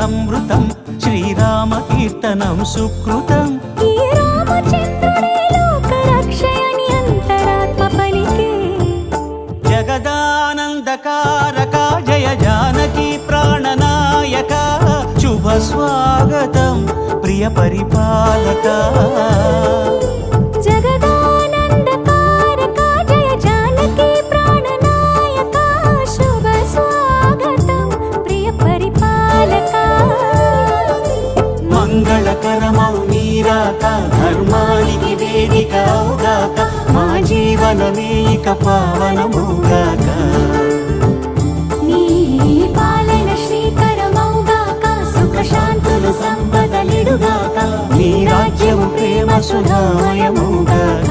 అమృతం శ్రీరామ కీర్తనం సుకృతం. ఈ రామచంద్రుడే లోక రక్షయని అంతరాత్మ పలికే. జగదానందకారక జయ జానకి ప్రాణనాయక శుభ స్వాగతం ప్రియ పరిపాలక. జగదానందకారక జయ జానకి ప్రాణనాయక శుభ స్వాగతం ప్రియ పరిపాలక. మంగళకరమౌ నీరాక ధర్మానికి వేదిక అవుగాక మా జీవనమే ఇక పావనమౌగాక. నీ పాలన శ్రీకరమౌగాక సుఖ శాంతులు సంపదలిడుగాక. నీ రాజ్యము ప్రేమ సుధామయమౌగాక.